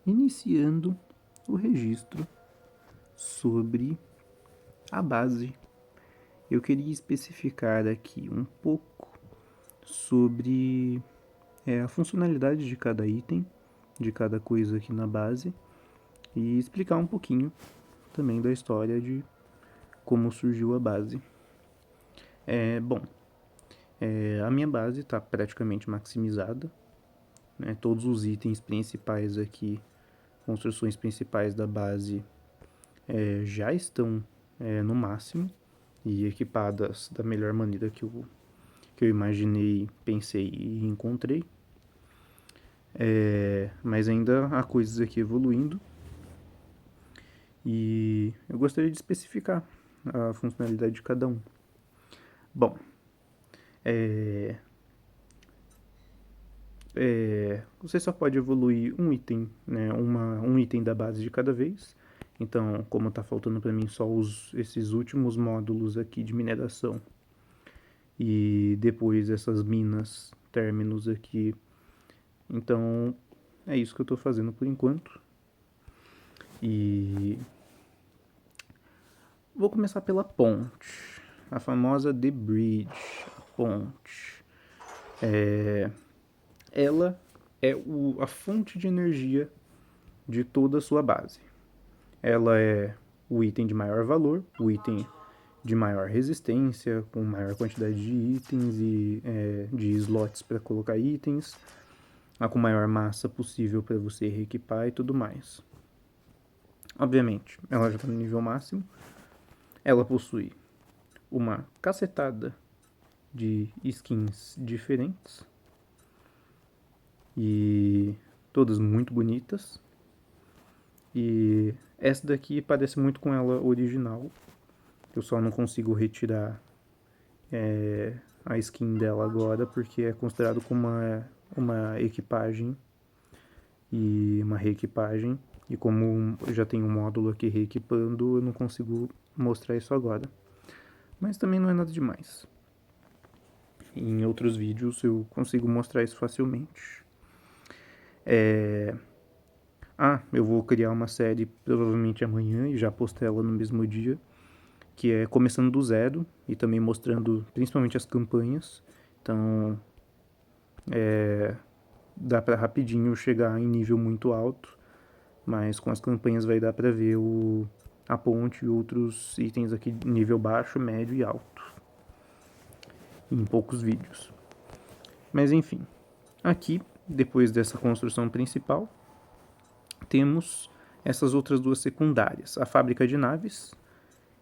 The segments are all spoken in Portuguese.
iniciando o registro sobre a base. Eu queria especificar aqui um pouco sobre a funcionalidade de cada item, de cada coisa aqui na base, e explicar um pouquinho também da história de como surgiu a base. Bom, a minha base está praticamente maximizada, né? Todos os itens principais aqui, construções principais da base já estão no máximo e equipadas da melhor maneira que eu imaginei, pensei e encontrei. Mas ainda há coisas aqui evoluindo e eu gostaria de especificar a funcionalidade de cada um. Bom, você só pode evoluir um item, né, um item da base de cada vez. Então, como está faltando para mim só esses últimos módulos aqui de mineração e depois essas minas términos aqui, então é isso que eu estou fazendo por enquanto. E vou começar pela ponte, a famosa The Bridge, a ponte. Ela é a fonte de energia de toda a sua base. Ela é o item de maior valor, o item de maior resistência, com maior quantidade de itens e de slots para colocar itens, a com maior massa possível para você reequipar e tudo mais. Obviamente, ela já está no nível máximo. Ela possui uma cacetada de skins diferentes e todas muito bonitas. E essa daqui parece muito com ela original. Eu só não consigo retirar a skin dela agora porque é considerado como uma equipagem e uma reequipagem. E como eu já tenho um módulo aqui reequipando, eu não consigo mostrar isso agora. Mas também não é nada demais. Em outros vídeos eu consigo mostrar isso facilmente. Eu vou criar uma série provavelmente amanhã e já postei ela no mesmo dia, que é começando do zero e também mostrando principalmente as campanhas. Então, dá pra rapidinho chegar em nível muito alto, mas com as campanhas vai dar pra ver a ponte e outros itens aqui de nível baixo, médio e alto, em poucos vídeos. Mas enfim, aqui, depois dessa construção principal, temos essas outras duas secundárias, a fábrica de naves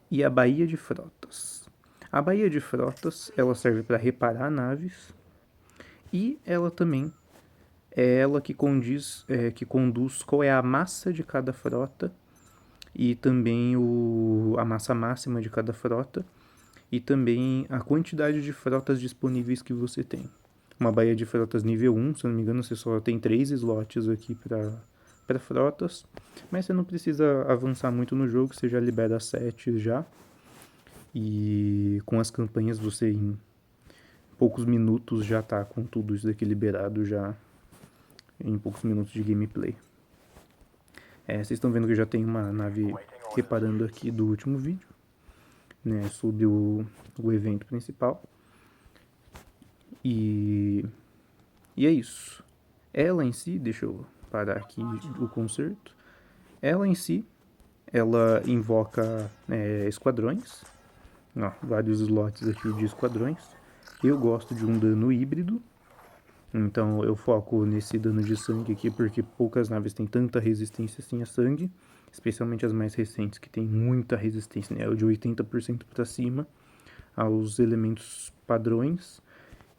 e a baía de frotas. A baía de frotas, ela serve para reparar naves e ela também é ela que conduz qual é a massa de cada frota e também a massa máxima de cada frota e também a quantidade de frotas disponíveis que você tem. Uma baía de frotas nível 1, se eu não me engano, você só tem 3 slots aqui para frotas, mas você não precisa avançar muito no jogo, você já libera 7 já. E com as campanhas você em poucos minutos já tá com tudo isso daqui liberado já em poucos minutos de gameplay. Vocês estão vendo que já tem uma nave reparando aqui do último vídeo, né, sobre o evento principal. E é isso. Ela em si, deixa eu parar aqui o concerto. Ela em si, ela invoca esquadrões. Ó, vários slots aqui de esquadrões. Eu gosto de um dano híbrido, então eu foco nesse dano de sangue aqui porque poucas naves têm tanta resistência assim a sangue, especialmente as mais recentes que tem muita resistência, né, de 80% para cima aos elementos padrões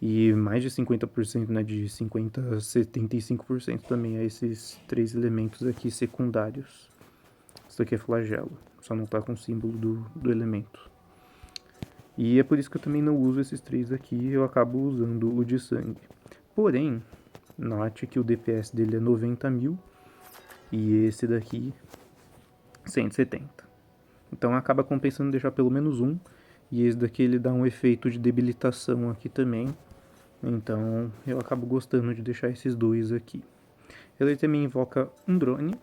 e mais de 50%, né, de 50 a 75% também a esses 3 elementos aqui secundários. Isso aqui é flagelo, só não tá com o símbolo do elemento. E é por isso que eu também não uso esses 3 aqui, eu acabo usando o de sangue. Porém, note que o DPS dele é 90.000 e esse daqui 170. Então acaba compensando deixar pelo menos um. E esse daqui ele dá um efeito de debilitação aqui também. Então eu acabo gostando de deixar esses dois aqui. Ele também invoca um drone,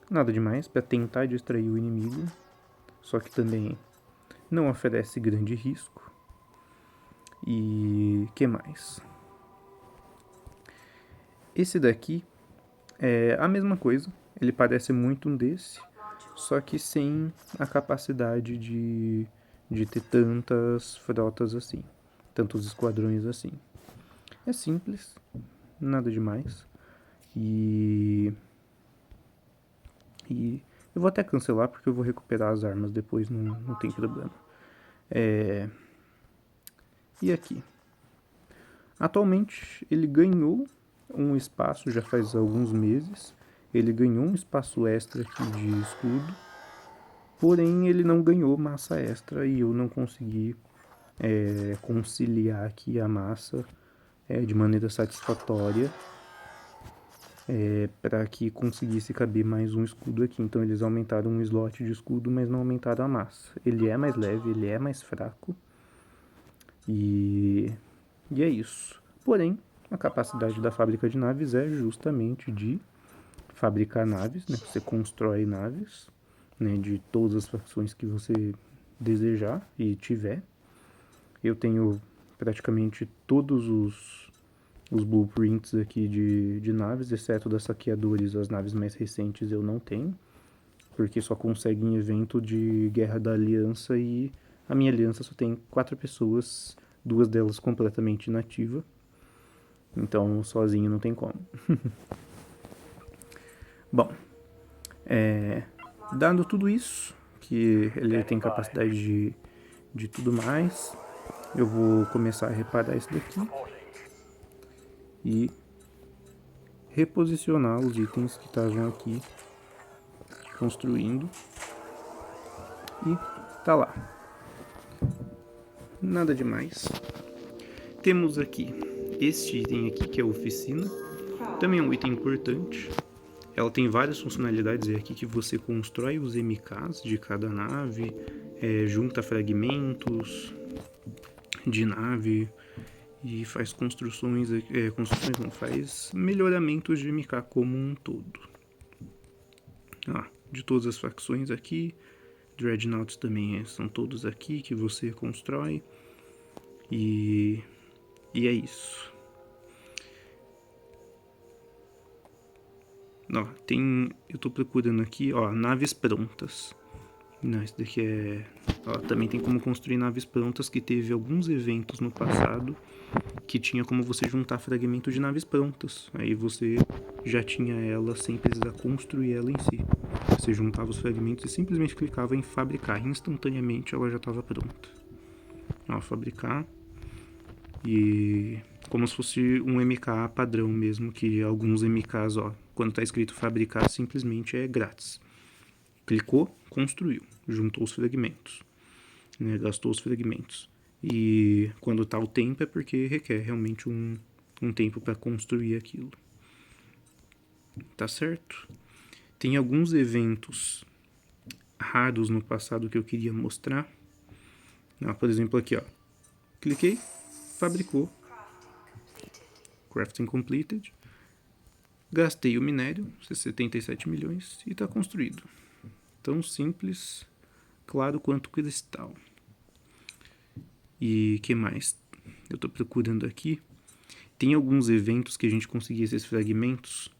nada demais, para tentar distrair o inimigo, só que também não oferece grande risco. E que mais? Esse daqui é a mesma coisa, ele parece muito um desse, só que sem a capacidade de ter tantas frotas assim, tantos esquadrões assim. É simples, nada demais. E eu vou até cancelar porque eu vou recuperar as armas depois, não tem problema. E aqui? Atualmente ele ganhou um espaço, já faz alguns meses. Ele ganhou um espaço extra aqui de escudo. Porém ele não ganhou massa extra e eu não consegui conciliar aqui a massa de maneira satisfatória. Para que conseguisse caber mais um escudo aqui. Então eles aumentaram um slot de escudo, mas não aumentaram a massa. Ele é mais leve, ele é mais fraco. E é isso. Porém, a capacidade da fábrica de naves é justamente de fabricar naves, né? Você constrói naves, né, de todas as facções que você desejar e tiver. Eu tenho praticamente todos os blueprints aqui de naves, exceto das saqueadores, as naves mais recentes eu não tenho, porque só consegue em evento de Guerra da Aliança e a minha aliança só tem 4 pessoas, 2 delas completamente inativa, então sozinho não tem como. Bom, dado tudo isso, que ele tem capacidade de tudo mais, eu vou começar a reparar isso daqui e reposicionar os itens que estavam aqui construindo. E tá lá. Nada demais. Temos aqui este item aqui, que é a oficina. Também é um item importante. Ela tem várias funcionalidades. É aqui que você constrói os MKs de cada nave, junta fragmentos de nave e faz construções não, faz melhoramentos de MK como um todo. De todas as facções aqui, Dreadnoughts também são todos aqui que você constrói. E é isso. Eu tô procurando aqui, naves prontas. Não, esse daqui também tem como construir naves prontas, que teve alguns eventos no passado que tinha como você juntar fragmentos de naves prontas. Aí você já tinha ela sem precisar construir ela em si. Você juntava os fragmentos e simplesmente clicava em fabricar. Instantaneamente ela já estava pronta. Fabricar. E como se fosse um MK padrão mesmo, que alguns MKs, quando está escrito fabricar, simplesmente é grátis. Clicou, construiu, juntou os fragmentos, né, gastou os fragmentos. E quando está o tempo é porque requer realmente um tempo para construir aquilo. Tá certo? Tem alguns eventos raros no passado que eu queria mostrar. Por exemplo aqui, cliquei, fabricou, crafting completed, gastei o minério, 77 milhões, e está construído. Tão simples, claro quanto cristal. E que mais? Eu estou procurando aqui. Tem alguns eventos que a gente conseguia esses fragmentos,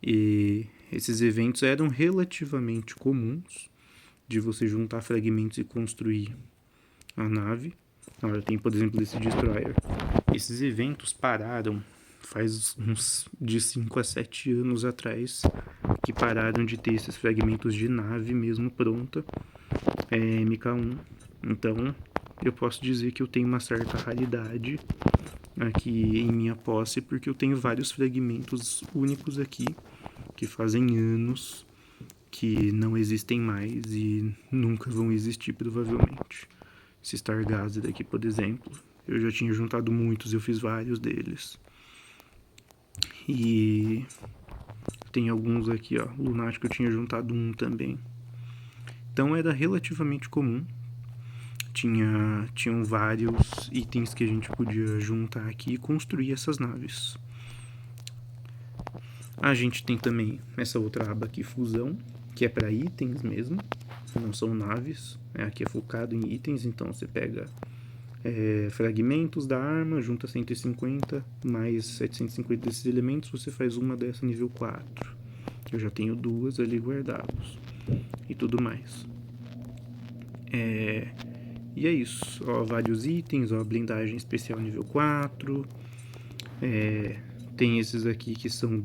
e esses eventos eram relativamente comuns, de você juntar fragmentos e construir a nave. Tem, por exemplo, esse Destroyer. Esses eventos pararam faz uns de 5 a 7 anos atrás, que pararam de ter esses fragmentos de nave mesmo pronta, MK1. Então, eu posso dizer que eu tenho uma certa raridade aqui em minha posse, porque eu tenho vários fragmentos únicos aqui, que fazem anos que não existem mais e nunca vão existir provavelmente. Esse Stargazer aqui, por exemplo, eu já tinha juntado muitos, eu fiz vários deles. E tem alguns aqui, Lunático eu tinha juntado também. Então era relativamente comum. Tinham vários itens que a gente podia juntar aqui e construir essas naves. A gente tem também essa outra aba aqui, fusão, que é para itens mesmo, não são naves. Aqui é focado em itens, então você pega fragmentos da arma, junta 150, mais 750 desses elementos, você faz uma dessa nível 4. Eu já tenho duas ali guardados. E tudo mais. E é isso. Ó, vários itens, ó, blindagem especial nível 4. Tem esses aqui que são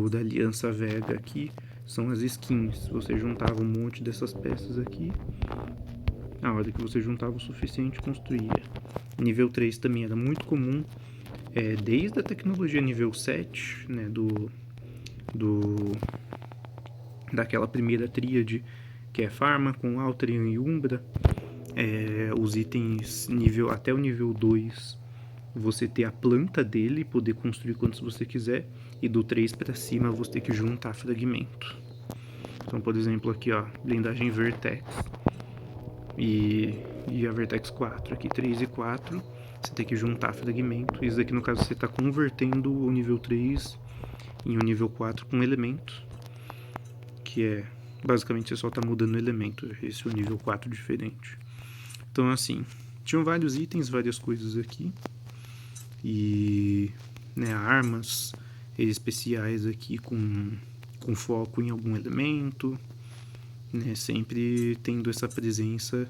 da Aliança Vega aqui. São as skins. Você juntava um monte dessas peças aqui. Na hora que você juntava o suficiente, construía. Nível 3 também era muito comum. Desde a tecnologia nível 7, né, daquela primeira tríade, que é Fármaco, Altrian e Umbra. Os itens até o nível 2, você ter a planta dele, poder construir quantos você quiser, e do 3 para cima você ter que juntar fragmento. Então, por exemplo, aqui, ó, blindagem Vertex e a Vertex 4, aqui 3 e 4, você tem que juntar fragmento. Isso aqui, no caso, você está convertendo o nível 3 em um nível 4 com elemento, que é, basicamente, você só está mudando o elemento. Esse é o nível 4 diferente. Então, assim, tinham vários itens, várias coisas aqui. E, né, armas especiais aqui com foco em algum elemento, né, sempre tendo essa presença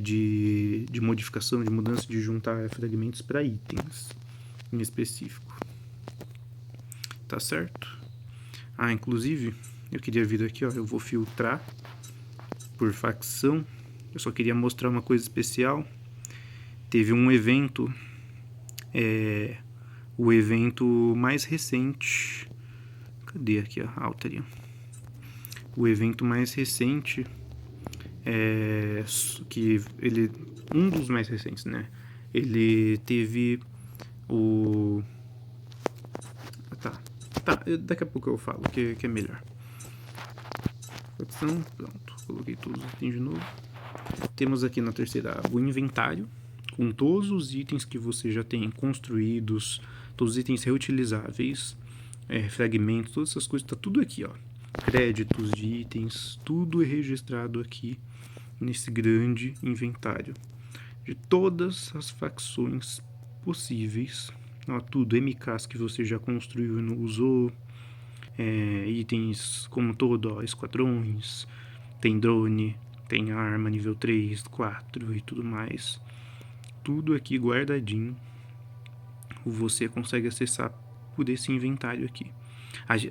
de modificação, de mudança, de juntar fragmentos para itens em específico. Tá certo? Inclusive, eu queria vir aqui, ó, eu vou filtrar por facção. Eu só queria mostrar uma coisa especial. Teve um evento, o evento mais recente. Cadê aqui a Altaria? O evento mais recente, um dos mais recentes, né? Ele teve o... Tá, daqui a pouco eu falo, que é melhor. Pronto, coloquei todos os itens de novo. Temos aqui na terceira aba o inventário, com todos os itens que você já tem construídos, todos os itens reutilizáveis, fragmentos, todas essas coisas, tá tudo aqui, ó. Créditos de itens, tudo é registrado aqui nesse grande inventário de todas as facções possíveis. Ó, tudo, MKs que você já construiu e não usou, itens como todo, ó, esquadrões, tem drone, tem arma nível 3, 4 e tudo mais. Tudo aqui guardadinho. Você consegue acessar por esse inventário aqui.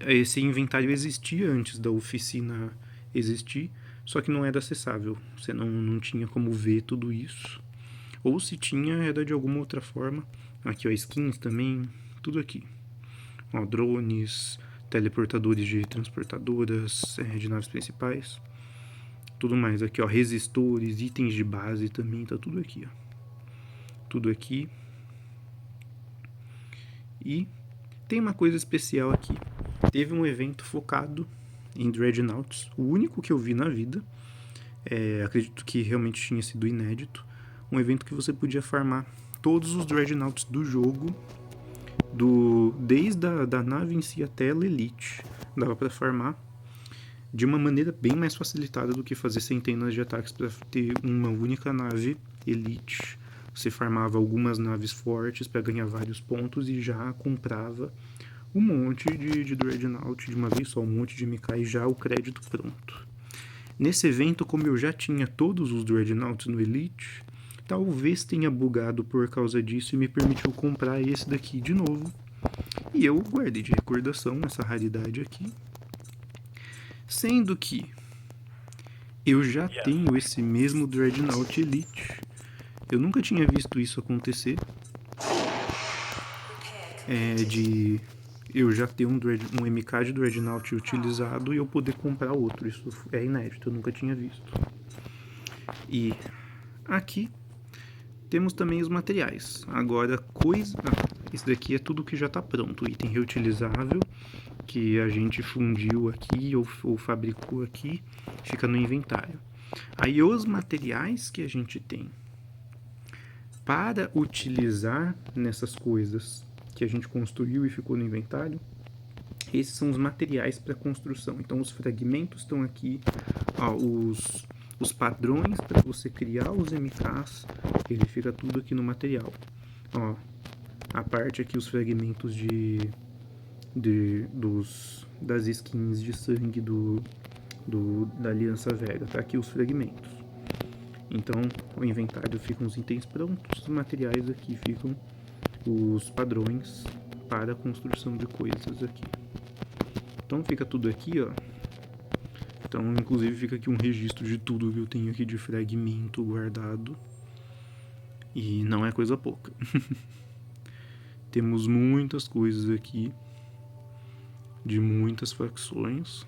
Esse inventário existia antes da oficina existir, só que não era acessável. Você não tinha como ver tudo isso. Ou se tinha, era de alguma outra forma. Aqui, ó, skins também, tudo aqui. Ó, drones, teleportadores de transportadoras, de naves principais. Tudo mais aqui, ó, resistores, itens de base também, tá tudo aqui, ó. Tudo aqui. E tem uma coisa especial aqui. Teve um evento focado em Dreadnoughts, o único que eu vi na vida. Acredito que realmente tinha sido inédito. Um evento que você podia farmar todos os Dreadnoughts do jogo, desde a nave em si até a Elite. Dava para farmar de uma maneira bem mais facilitada do que fazer centenas de ataques para ter uma única nave Elite. Você farmava algumas naves fortes para ganhar vários pontos e já comprava um monte de Dreadnought de uma vez só, um monte de MK e já o crédito pronto. Nesse evento, como eu já tinha todos os Dreadnoughts no Elite, talvez tenha bugado por causa disso e me permitiu comprar esse daqui de novo. E eu guardei de recordação essa raridade aqui. Sendo que eu já tenho esse mesmo Dreadnought Elite. Eu nunca tinha visto isso acontecer. De eu já ter um MK de Dreadnought utilizado e eu poder comprar outro. Isso é inédito, eu nunca tinha visto. E aqui temos também os materiais. Agora, esse daqui é tudo que já está pronto. Item reutilizável, que a gente fundiu aqui ou fabricou aqui, fica no inventário. Aí os materiais que a gente tem para utilizar nessas coisas que a gente construiu e ficou no inventário, esses são os materiais para construção. Então os fragmentos estão aqui, ó, os padrões para você criar os MKs, ele fica tudo aqui no material. Ó, a parte aqui, os fragmentos das skins de sangue da Aliança Vega, tá aqui os fragmentos. Então o inventário fica os itens prontos, os materiais aqui ficam os padrões para a construção de coisas aqui. Então fica tudo aqui, ó. Então inclusive fica aqui um registro de tudo que eu tenho aqui de fragmento guardado. E não é coisa pouca. Temos muitas coisas aqui, de muitas facções.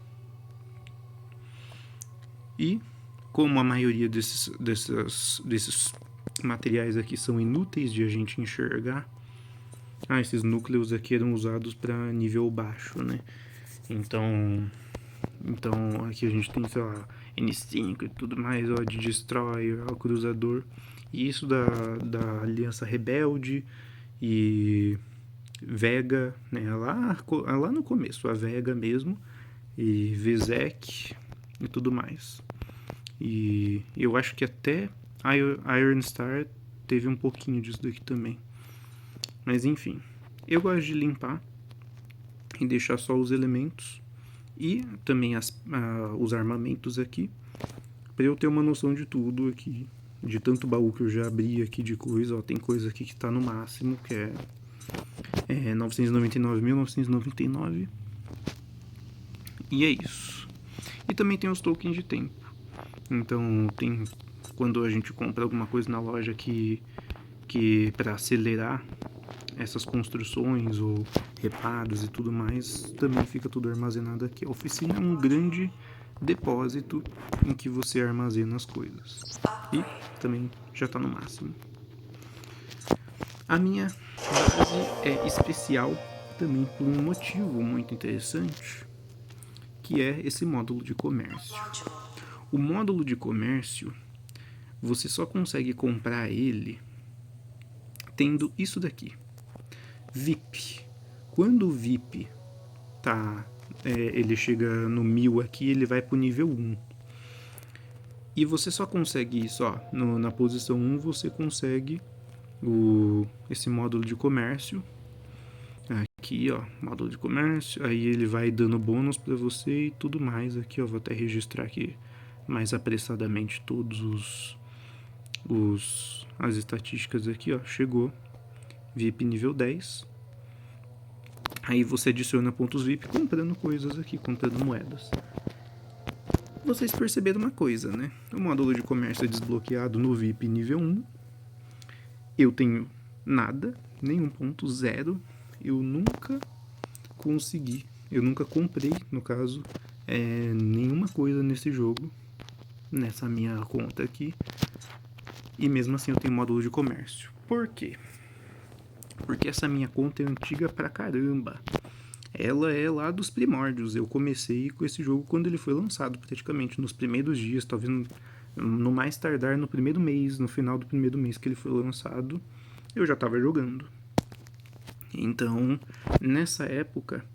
E como a maioria desses materiais aqui são inúteis de a gente enxergar, esses núcleos aqui eram usados para nível baixo, né? Então aqui a gente tem, sei lá, N5 e tudo mais, ó, de Destroyer, ó, Cruzador. E isso da Aliança Rebelde e Vega, né? Lá no começo, a Vega mesmo, e Vezek e tudo mais. E eu acho que até Iron Star teve um pouquinho disso daqui também. Mas enfim, eu gosto de limpar e deixar só os elementos e também os armamentos aqui, para eu ter uma noção de tudo aqui, de tanto baú que eu já abri aqui de coisa. Ó, tem coisa aqui que tá no máximo, que é 999.999. E é isso. E também tem os tokens de tempo. Então tem, quando a gente compra alguma coisa na loja que para acelerar essas construções ou reparos e tudo mais, também fica tudo armazenado aqui. A oficina é um grande depósito em que você armazena as coisas. E também já está no máximo. A minha base é especial também por um motivo muito interessante, que é esse módulo de comércio. O módulo de comércio, você só consegue comprar ele tendo isso daqui, VIP. Quando o VIP ele chega no 1000 aqui, ele vai pro nível 1. E você só consegue isso, ó, na posição 1 você consegue esse módulo de comércio. Aqui, ó, módulo de comércio, aí ele vai dando bônus para você e tudo mais. Aqui, ó, vou até registrar aqui mais apressadamente todos as estatísticas aqui, ó. Chegou VIP nível 10. Aí você adiciona pontos VIP comprando coisas aqui, comprando moedas. Vocês perceberam uma coisa, né? O módulo de comércio é desbloqueado no VIP nível 1. Eu tenho nada, nenhum ponto, zero. Eu nunca consegui, eu nunca comprei, no caso, nenhuma coisa nesse jogo, nessa minha conta aqui. E mesmo assim eu tenho módulo de comércio. Por quê? Porque essa minha conta é antiga pra caramba. Ela é lá dos primórdios. Eu comecei com esse jogo quando ele foi lançado, praticamente nos primeiros dias, talvez no mais tardar no primeiro mês, no final do primeiro mês que ele foi lançado, eu já estava jogando. Então, nessa época,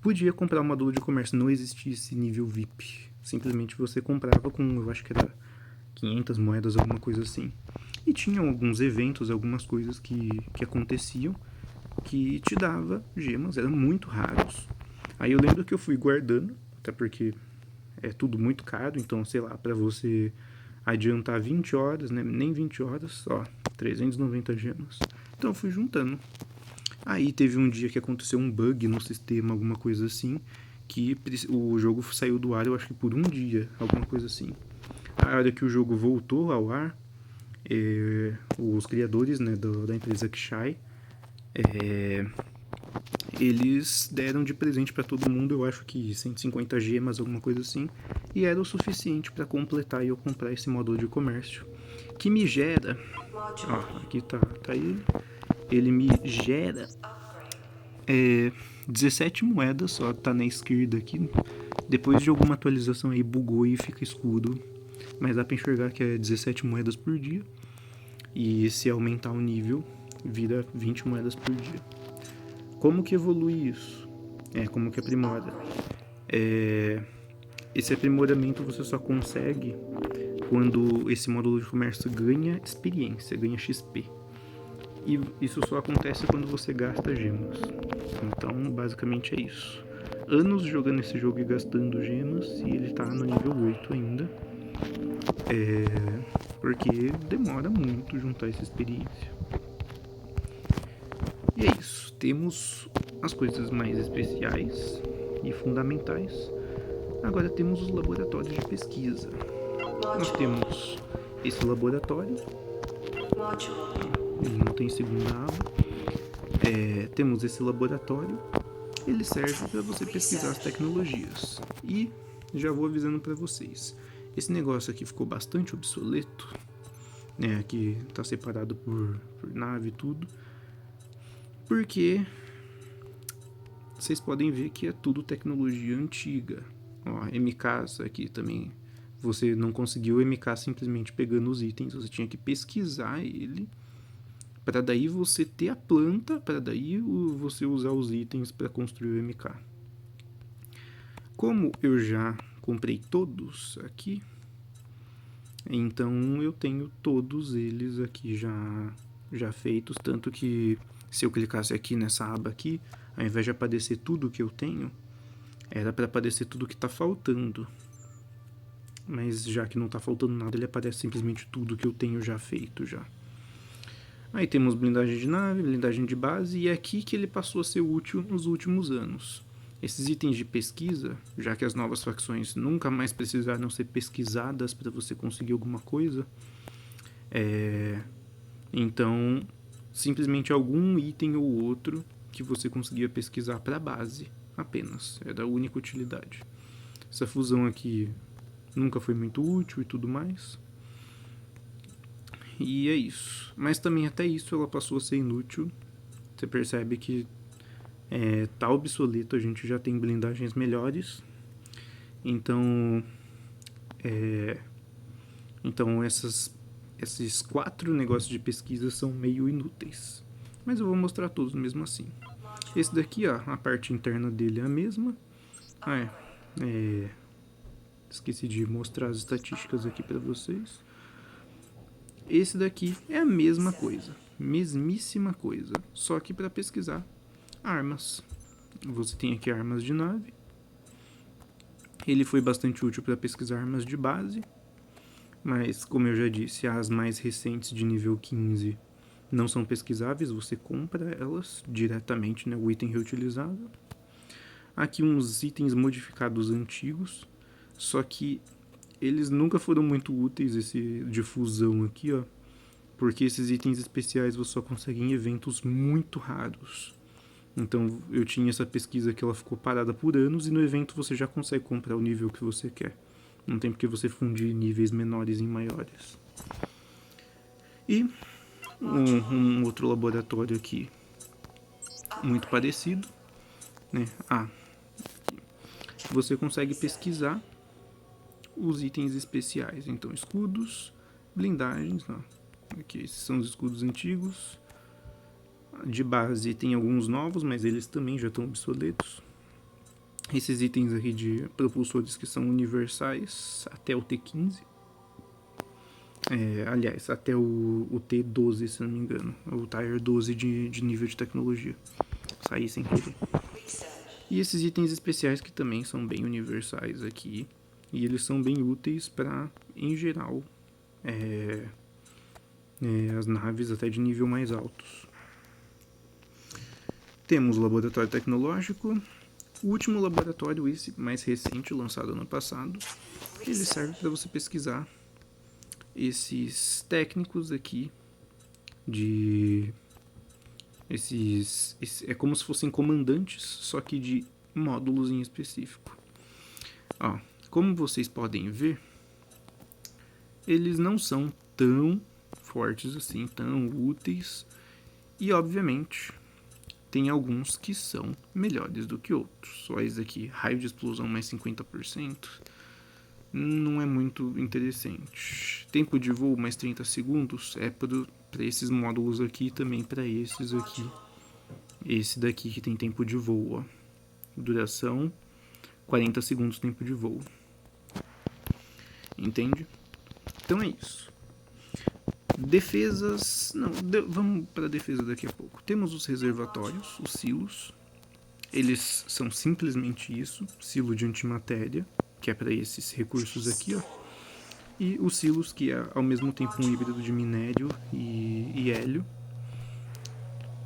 podia comprar um módulo de comércio, não existia esse nível VIP. Simplesmente você comprava com, eu acho que era 500 moedas, alguma coisa assim. E tinham alguns eventos, algumas coisas que aconteciam que te dava gemas, eram muito raros. Aí eu lembro que eu fui guardando, até porque é tudo muito caro, então, sei lá, pra você adiantar 20 horas, né, nem 20 horas, ó, 390 gemas. Então eu fui juntando. Aí teve um dia que aconteceu um bug no sistema, alguma coisa assim, que o jogo saiu do ar, eu acho que por um dia, alguma coisa assim. A hora que o jogo voltou ao ar, os criadores, né, da empresa Kshai, eles deram de presente para todo mundo, eu acho que 150 gemas, alguma coisa assim, e era o suficiente para completar e eu comprar esse módulo de comércio, que me gera, ó, aqui tá ele me gera 17 moedas, só tá na esquerda aqui. Depois de alguma atualização aí bugou e fica escuro, mas dá pra enxergar que é 17 moedas por dia. E se aumentar o nível, vira 20 moedas por dia. Como que evolui isso? Como que aprimora? Esse aprimoramento você só consegue quando esse módulo de comércio ganha experiência, ganha XP. E isso só acontece quando você gasta gemas. Então, basicamente é isso. Anos jogando esse jogo e gastando gemas, e ele tá no nível 8 ainda. Porque demora muito juntar essa experiência. E é isso. Temos as coisas mais especiais e fundamentais. Agora temos os laboratórios de pesquisa. Nós temos esse laboratório. Ele não tem segunda aba. Temos esse laboratório. Ele serve para você pesquisar as tecnologias. E já vou avisando para vocês. Esse negócio aqui ficou bastante obsoleto. Aqui está separado por nave e tudo. Porque vocês podem ver que é tudo tecnologia antiga. Ó, MKs aqui também. Você não conseguiu MK simplesmente pegando os itens. Você tinha que pesquisar ele. Para daí você ter a planta. Para daí você usar os itens para construir o MK. Como eu já comprei todos aqui. Então eu tenho todos eles aqui já feitos. Tanto que se eu clicasse aqui nessa aba aqui, ao invés de aparecer tudo que eu tenho, era para aparecer tudo que está faltando. Mas já que não está faltando nada, ele aparece simplesmente tudo que eu tenho já feito já. Aí temos blindagem de nave, blindagem de base, e é aqui que ele passou a ser útil nos últimos anos. Esses itens de pesquisa, já que as novas facções nunca mais precisaram ser pesquisadas para você conseguir alguma coisa, então simplesmente algum item ou outro que você conseguia pesquisar para a base apenas, era a única utilidade. Essa fusão aqui nunca foi muito útil e tudo mais. E é isso. Mas também até isso ela passou a ser inútil. Você percebe que tá obsoleto, a gente já tem blindagens melhores. Então esses 4 negócios de pesquisa são meio inúteis. Mas eu vou mostrar todos mesmo assim. Esse daqui, ó, a parte interna dele é a mesma. Esqueci de mostrar as estatísticas aqui para vocês. Esse daqui é a mesma coisa, mesmíssima coisa, só que para pesquisar armas. Você tem aqui armas de nave. Ele foi bastante útil para pesquisar armas de base, mas como eu já disse, as mais recentes de nível 15 não são pesquisáveis, você compra elas diretamente, né, o item reutilizável. Aqui uns itens modificados antigos, só que eles nunca foram muito úteis, esse de fusão aqui, ó, porque esses itens especiais você só consegue em eventos muito raros. Então eu tinha essa pesquisa que ela ficou parada por anos e no evento você já consegue comprar o nível que você quer. Não tem porque você fundir níveis menores em maiores. E um outro laboratório aqui muito parecido, né? Você consegue pesquisar os itens especiais. Então escudos, blindagens, ó. Aqui esses são os escudos antigos. De base tem alguns novos, mas eles também já estão obsoletos. Esses itens aqui de propulsores que são universais até o T15. Aliás, até o T12, se não me engano. O Tier 12 de nível de tecnologia. Saí sem querer. E esses itens especiais que também são bem universais aqui. E eles são bem úteis para, em geral, as naves até de nível mais altos. Temos o laboratório tecnológico. O último laboratório, esse mais recente, lançado ano passado, ele serve para você pesquisar esses técnicos aqui é como se fossem comandantes, só que de módulos em específico. Ó, como vocês podem ver, eles não são tão fortes assim, tão úteis, e obviamente tem alguns que são melhores do que outros. Só esse aqui, raio de explosão mais 50%, não é muito interessante. Tempo de voo mais 30 segundos é para esses módulos aqui e também para esses aqui. esse daqui que tem tempo de voo, ó. Duração, 40 segundos tempo de voo. Entende? Então é isso. Defesas... Não, vamos para a defesa daqui a pouco. Temos os reservatórios, os silos. Eles são simplesmente isso. Silo de antimatéria, que é para esses recursos aqui, ó. E os silos, que é ao mesmo tempo um híbrido de minério e hélio.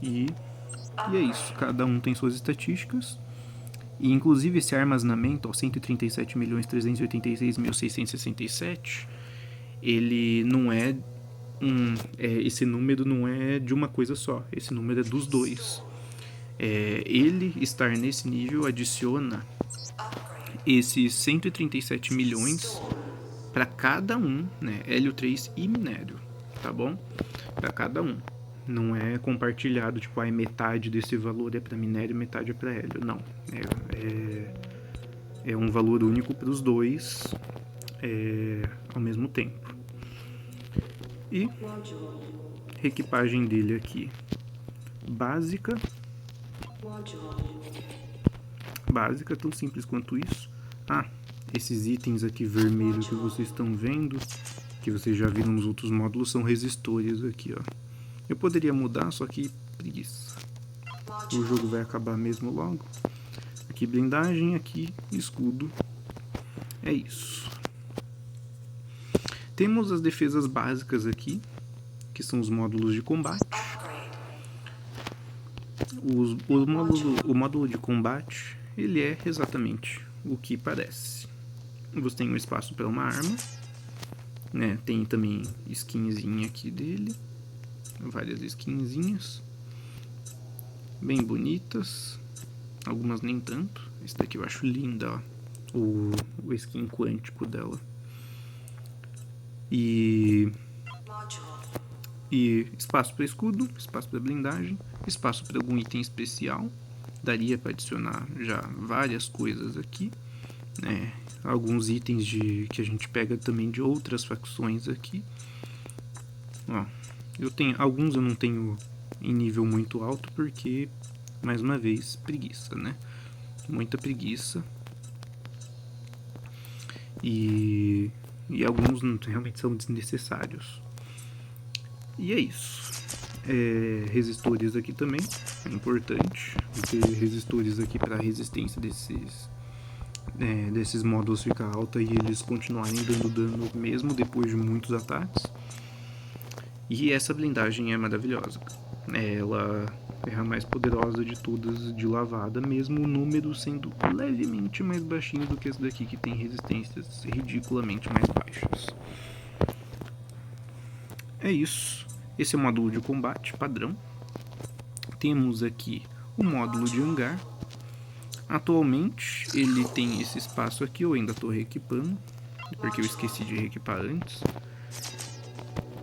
E é isso. Cada um tem suas estatísticas. E inclusive esse armazenamento, ó, 137.386.667, ele não é esse número não é de uma coisa só, esse número é dos dois. Ele estar nesse nível adiciona esses 137 milhões para cada um, né? Hélio 3 e minério, tá bom? Para cada um. Não é compartilhado, tipo, metade desse valor é para minério e metade é para hélio. Não. É um valor único para os dois ao mesmo tempo. E reequipagem dele aqui. Básica, tão simples quanto isso. Esses itens aqui vermelhos que vocês estão vendo, que vocês já viram nos outros módulos, são resistores aqui, ó. Eu poderia mudar, só que preguiça. O jogo vai acabar mesmo logo. Aqui blindagem, aqui escudo. É isso. Temos as defesas básicas aqui, que são os módulos de combate. O módulo de combate, ele é exatamente o que parece. Você tem um espaço para uma arma, né? Tem também skinzinha aqui dele, várias skinzinhas, bem bonitas, algumas nem tanto. Esse daqui eu acho linda, ó, o skin quântico dela. E espaço para escudo, espaço para blindagem, espaço para algum item especial. Daria para adicionar já várias coisas aqui, né? Alguns itens que a gente pega também de outras facções aqui. Ó, alguns eu não tenho em nível muito alto porque, mais uma vez, preguiça, né? Muita preguiça. E alguns realmente são desnecessários. E é isso. Resistores aqui também é importante ter resistores aqui para a resistência desses módulos ficar alta e eles continuarem dando dano mesmo depois de muitos ataques. E essa blindagem é maravilhosa. Ela é a mais poderosa de todas de lavada, mesmo o número sendo levemente mais baixinho do que esse daqui, que tem resistências ridiculamente mais baixas. É isso. Esse é o módulo de combate padrão. Temos aqui o módulo de hangar. Atualmente ele tem esse espaço aqui, eu ainda estou reequipando, porque eu esqueci de reequipar antes.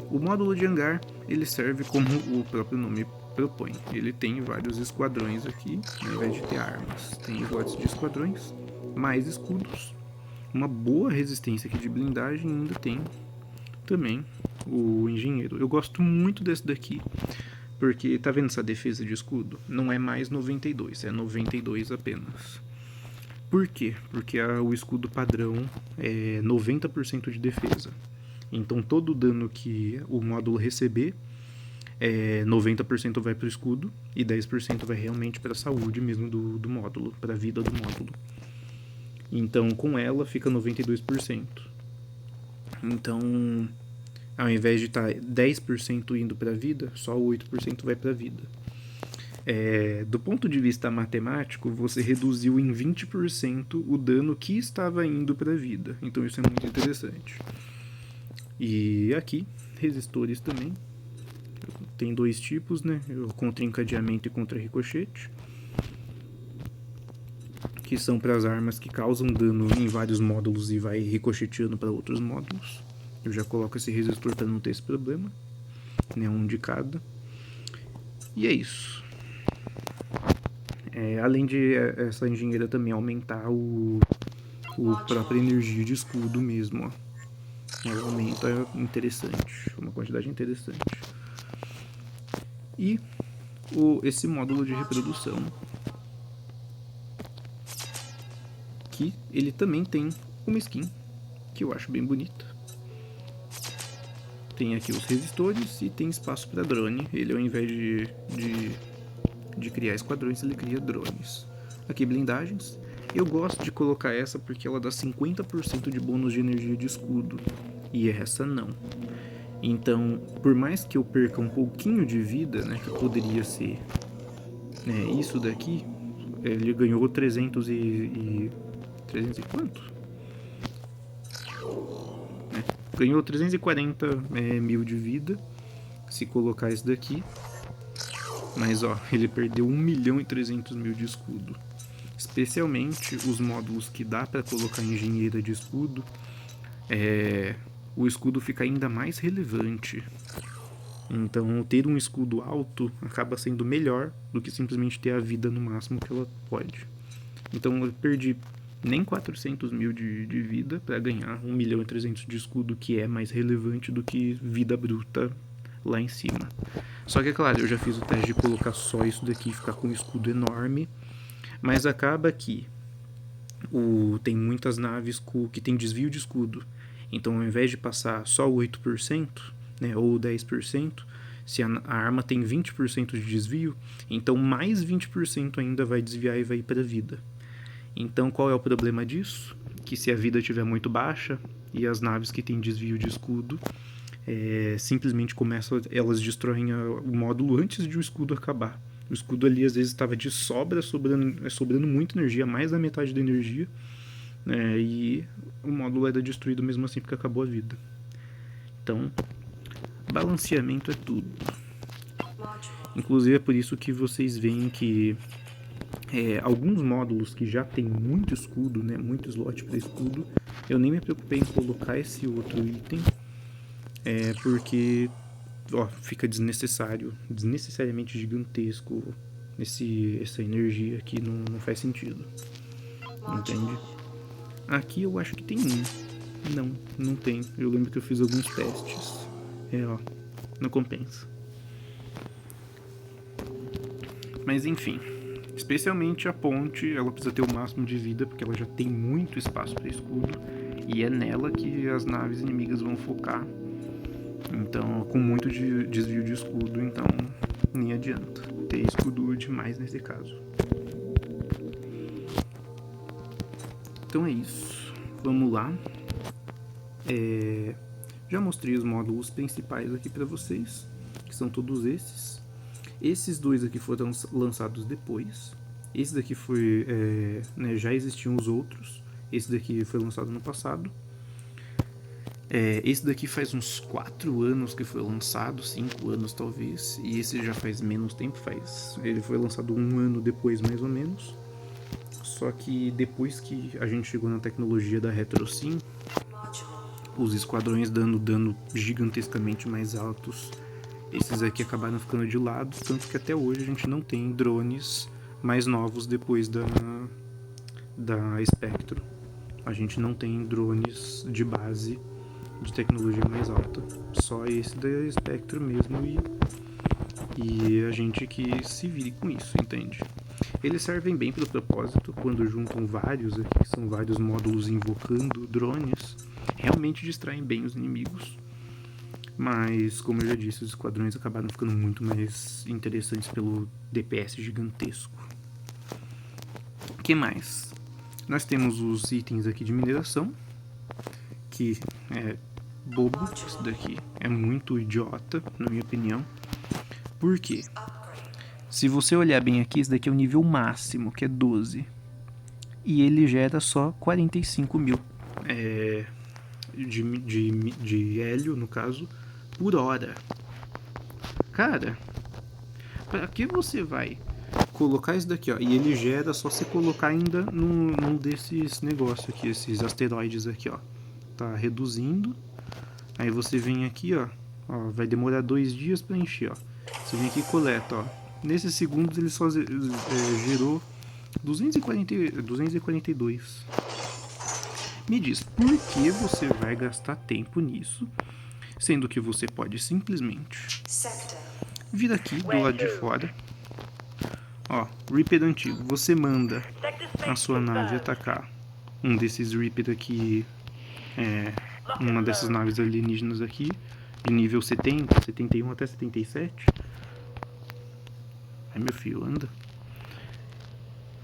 O módulo de hangar, ele serve como o próprio nome propõe. Ele tem vários esquadrões aqui, ao invés de ter armas. Tem slots de esquadrões, mais escudos, uma boa resistência aqui de blindagem, e ainda tem também o engenheiro. Eu gosto muito desse daqui, porque tá vendo essa defesa de escudo? Não é mais 92, é 92 apenas. Por quê? Porque o escudo padrão é 90% de defesa. Então todo o dano que o módulo receber, 90% vai para o escudo e 10% vai realmente para a saúde mesmo do módulo, para a vida do módulo. Então com ela fica 92%. Então, ao invés de estar 10% indo para a vida, só 8% vai para a vida. Do ponto de vista matemático, você reduziu em 20% o dano que estava indo para a vida. Então isso é muito interessante. E aqui, resistores também. Tem dois tipos, né? Contra encadeamento e contra ricochete, que são para as armas que causam dano em vários módulos e vai ricocheteando para outros módulos. Eu já coloco esse resistor para não ter esse problema, né? Um de cada. E é isso. Além de essa engenheira também aumentar o própria energia de escudo mesmo, ó. Ela aumenta interessante, uma quantidade interessante. E esse módulo de reprodução, que ele também tem uma skin que eu acho bem bonita. Tem aqui os resistores e tem espaço para drone. Ele, ao invés de criar esquadrões, ele cria drones. Aqui blindagens. Eu gosto de colocar essa porque ela dá 50% de bônus de energia de escudo, e essa não. Então, por mais que eu perca um pouquinho de vida, né, que poderia ser isso daqui, ele ganhou 300 e 300 e quanto? Ganhou 340 mil de vida se colocar esse daqui. Mas ó, ele perdeu 1.300.000 de escudo. Especialmente os módulos que dá para colocar engenheira de escudo, o escudo fica ainda mais relevante. Então ter um escudo alto acaba sendo melhor do que simplesmente ter a vida no máximo que ela pode. Então eu perdi nem 400 mil de vida para ganhar 1.300.000 de escudo, que é mais relevante do que vida bruta lá em cima. Só que é claro, eu já fiz o teste de colocar só isso daqui e ficar com um escudo enorme, mas acaba que tem muitas naves que tem desvio de escudo. Então ao invés de passar só 8%, né, ou 10%, se a arma tem 20% de desvio, então mais 20% ainda vai desviar e vai ir para a vida. Então qual é o problema disso? Que se a vida estiver muito baixa e as naves que têm desvio de escudo simplesmente começam, elas destroem o módulo antes de o escudo acabar. O escudo ali às vezes estava de sobra, sobrando muita energia, mais da metade da energia, e o módulo era destruído mesmo assim porque acabou a vida. Então, balanceamento é tudo. Inclusive é por isso que vocês veem que alguns módulos que já tem muito escudo, né, muito slot para escudo, eu nem me preocupei em colocar esse outro item, porque fica desnecessariamente gigantesco essa energia aqui, não faz sentido, entende? Aqui eu acho que tem um. Não tem. Eu lembro que eu fiz alguns testes. Não compensa. Mas enfim, especialmente a ponte, ela precisa ter o máximo de vida, porque ela já tem muito espaço para escudo, e é nela que as naves inimigas vão focar. Então, com muito desvio de escudo, então nem adianta ter escudo demais nesse caso. Então é isso, vamos lá. Já mostrei os módulos principais aqui para vocês, que são todos esses. Esses dois aqui foram lançados depois. Esse daqui foi, já existiam os outros. Esse daqui foi lançado no passado. Esse daqui faz uns 4 anos que foi lançado, 5 anos talvez, e esse já faz menos tempo, ele foi lançado 1 ano depois mais ou menos. Só que depois que a gente chegou na tecnologia da RetroSim, os esquadrões dando dano gigantescamente mais altos, esses aqui acabaram ficando de lado, tanto que até hoje a gente não tem drones mais novos depois da Spectre. A gente não tem drones de base de tecnologia mais alta, só esse da Spectre mesmo, e a gente que se vire com isso, entende? Eles servem bem pelo propósito, quando juntam vários aqui, que são vários módulos invocando drones, realmente distraem bem os inimigos. Mas, como eu já disse, os esquadrões acabaram ficando muito mais interessantes pelo DPS gigantesco. O que mais? Nós temos os itens aqui de mineração, que é bobo, isso daqui é muito idiota, na minha opinião. Por quê? Se você olhar bem aqui, esse daqui é o nível máximo, que é 12. E ele gera só 45 mil de hélio, no caso, por hora. Cara, pra que você vai colocar isso daqui, ó? E ele gera só se colocar ainda num desses negócios aqui, esses asteroides aqui, ó. Tá reduzindo. Aí você vem aqui, ó, vai demorar 2 dias pra encher, ó. Você vem aqui e coleta, ó. Nesses segundos ele só gerou 242. Me diz, por que você vai gastar tempo nisso, sendo que você pode simplesmente vir aqui do lado de fora Ó, Reaper antigo. Você manda a sua nave atacar um desses Reaper aqui, uma dessas naves alienígenas aqui, de nível 70, 71 até 77. Ai, meu filho, anda.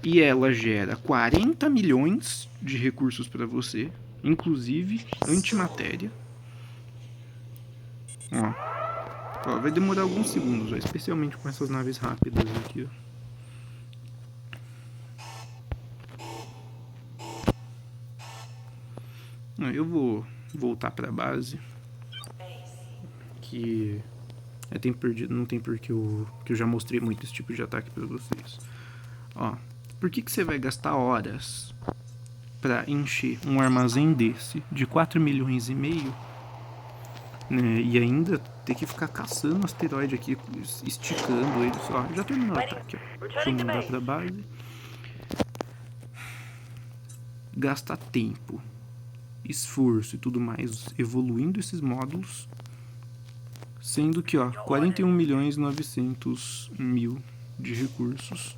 E ela gera 40 milhões de recursos para você, inclusive antimatéria. Ó, vai demorar alguns segundos, ó, especialmente com essas naves rápidas aqui, ó. Eu vou voltar para a base, que tempo perdido, não tem porque que eu já mostrei muito esse tipo de ataque para vocês. Ó, por que você vai gastar horas para encher um armazém desse de 4 milhões e meio, né, e ainda ter que ficar caçando asteroide aqui, esticando eles? Ó, já terminou o ataque, ó. Deixa eu mandar para a base. Gastar tempo, esforço e tudo mais evoluindo esses módulos, sendo que, ó, 41 milhões e 900 mil de recursos.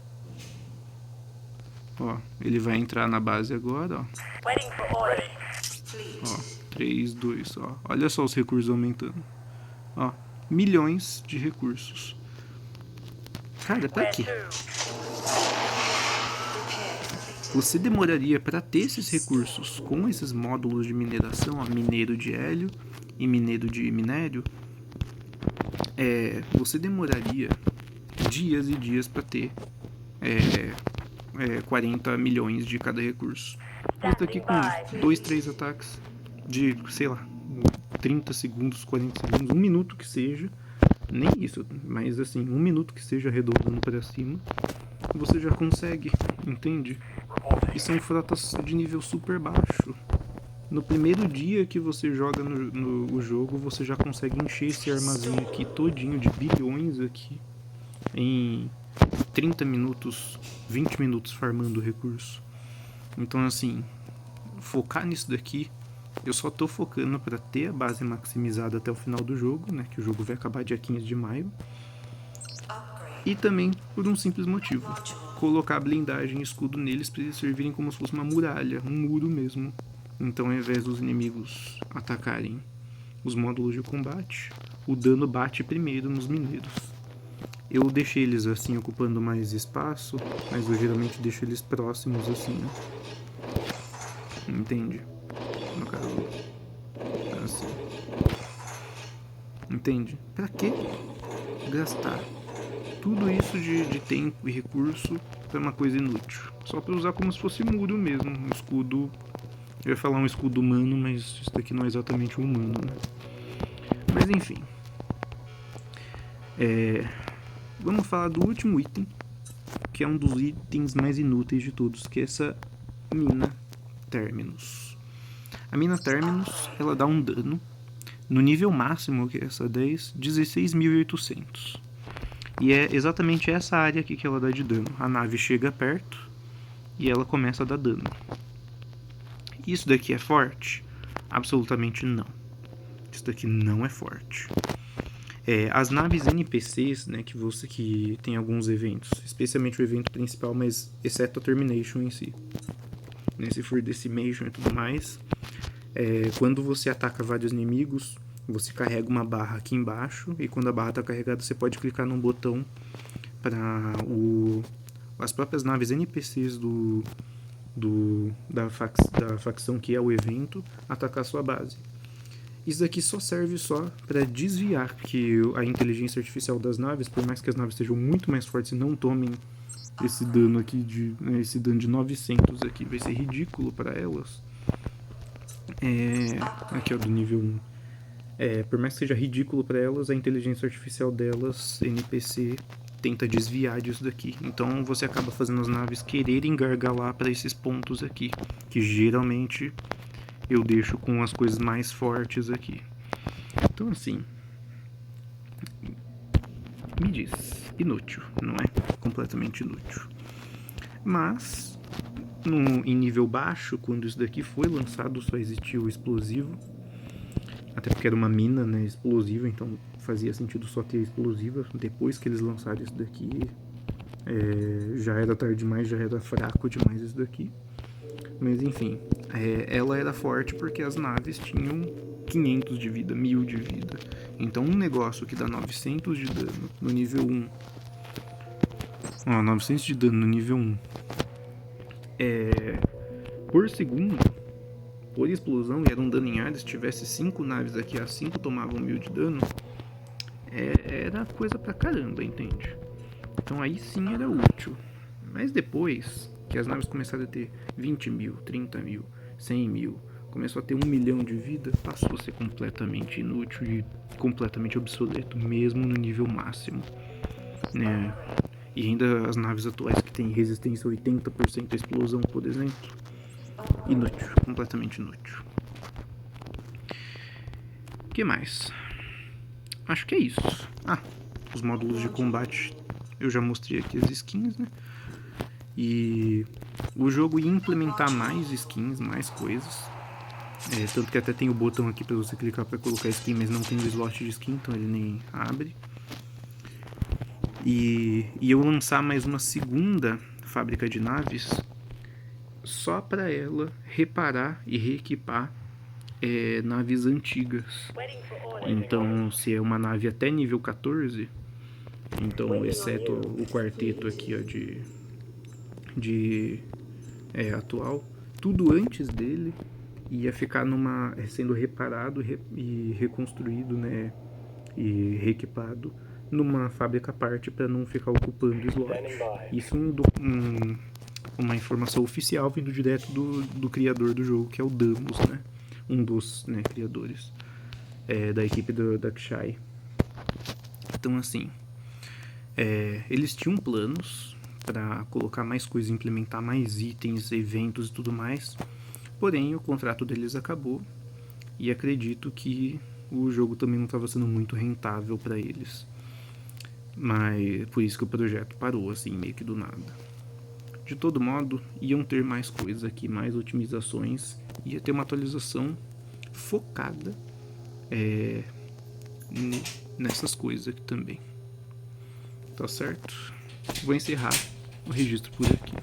Ó, ele vai entrar na base agora, ó. Ó, 3, 2, ó. Olha só os recursos aumentando. Ó, milhões de recursos. Cara, pra quê? Você demoraria para ter esses recursos com esses módulos de mineração, ó, mineiro de hélio e mineiro de minério, você demoraria dias e dias para ter 40 milhões de cada recurso. Eu tô aqui com 2, 3 ataques de, sei lá, 30 segundos, 40 segundos, 1 minuto que seja, nem isso, mas assim, 1 minuto que seja arredondando para cima, você já consegue, entende? E são frotas de nível super baixo. No primeiro dia que você joga no jogo, você já consegue encher esse armazém aqui todinho de bilhões aqui em 30 minutos, 20 minutos farmando recurso. Então assim, focar nisso daqui, eu só tô focando para ter a base maximizada até o final do jogo, né, que o jogo vai acabar dia 15 de maio. E também por um simples motivo, colocar blindagem e escudo neles para eles servirem como se fosse uma muralha, um muro mesmo. Então, ao invés dos inimigos atacarem os módulos de combate, o dano bate primeiro nos mineiros. Eu deixei eles assim ocupando mais espaço, mas eu geralmente deixo eles próximos assim, né? Entende? No caso, assim. Entende? Pra que gastar tudo isso de tempo e recurso para uma coisa inútil? Só para usar como se fosse muro mesmo, um escudo. Eu ia falar um escudo humano, mas isso daqui não é exatamente um humano, né? Mas enfim. Vamos falar do último item, que é um dos itens mais inúteis de todos, que é essa mina Terminus. A mina Terminus, ela dá um dano no nível máximo, que é essa 10, 16.800. E é exatamente essa área aqui que ela dá de dano. A nave chega perto e ela começa a dar dano. Isso daqui é forte? Absolutamente não. Isso daqui não é forte. As naves NPCs, né, que tem alguns eventos, especialmente o evento principal, mas exceto a Termination em si, né, se for Decimation e tudo mais, quando você ataca vários inimigos, você carrega uma barra aqui embaixo, e quando a barra está carregada, você pode clicar num botão para as próprias naves NPCs da facção que é o evento atacar a sua base. Isso daqui só serve para desviar, porque a inteligência artificial das naves, por mais que as naves sejam muito mais fortes e não tomem esse dano aqui esse dano de 900 aqui, vai ser ridículo para elas. Aqui ó, do nível 1. Por mais que seja ridículo para elas, a inteligência artificial delas, NPC, tenta desviar disso daqui. Então você acaba fazendo as naves quererem gargalar para esses pontos aqui, que geralmente eu deixo com as coisas mais fortes aqui. Então assim, me diz, inútil, não é? Completamente inútil. Mas em nível baixo, quando isso daqui foi lançado, só existia o explosivo. Até porque era uma mina, né, explosiva, então fazia sentido só ter explosiva. Depois que eles lançaram isso daqui, Já era tarde demais, já era fraco demais isso daqui. Mas enfim, ela era forte porque as naves tinham 500 de vida, 1000 de vida. Então um negócio que dá 900 de dano no nível 1... 900 de dano no nível 1 por segundo, por explosão, e era um dano em área. Se tivesse 5 naves aqui, as 5 tomavam 1000 de dano, era coisa pra caramba, entende? Então aí sim era útil. Mas depois que as naves começaram a ter 20 mil, 30 mil, 100 mil, começou a ter 1 milhão de vida, passou a ser completamente inútil e completamente obsoleto, mesmo no nível máximo, né? E ainda as naves atuais que têm resistência a 80% à explosão, por exemplo, inútil, completamente inútil. O que mais? Acho que é isso. Os módulos de combate, eu já mostrei aqui as skins, né? E o jogo ia implementar mais skins, mais coisas. Tanto que até tem o botão aqui pra você clicar pra colocar skin, mas não tem o slot de skin, então ele nem abre. E eu lançar mais uma segunda fábrica de naves só para ela reparar e reequipar naves antigas. Então, se é uma nave até nível 14, então, exceto o quarteto aqui, ó, atual, tudo antes dele ia ficar sendo reparado e reconstruído, né, e reequipado numa fábrica à parte para não ficar ocupando slot. Isso uma informação oficial vindo direto do criador do jogo, que é o Damos, né? Um dos, né, criadores da equipe do Darkshire. Então, assim, eles tinham planos para colocar mais coisas, implementar mais itens, eventos e tudo mais. Porém, o contrato deles acabou e acredito que o jogo também não estava sendo muito rentável para eles. Mas por isso que o projeto parou, assim, meio que do nada. De todo modo, iam ter mais coisas aqui, mais otimizações. Ia ter uma atualização focada nessas coisas aqui também. Tá certo? Vou encerrar o registro por aqui.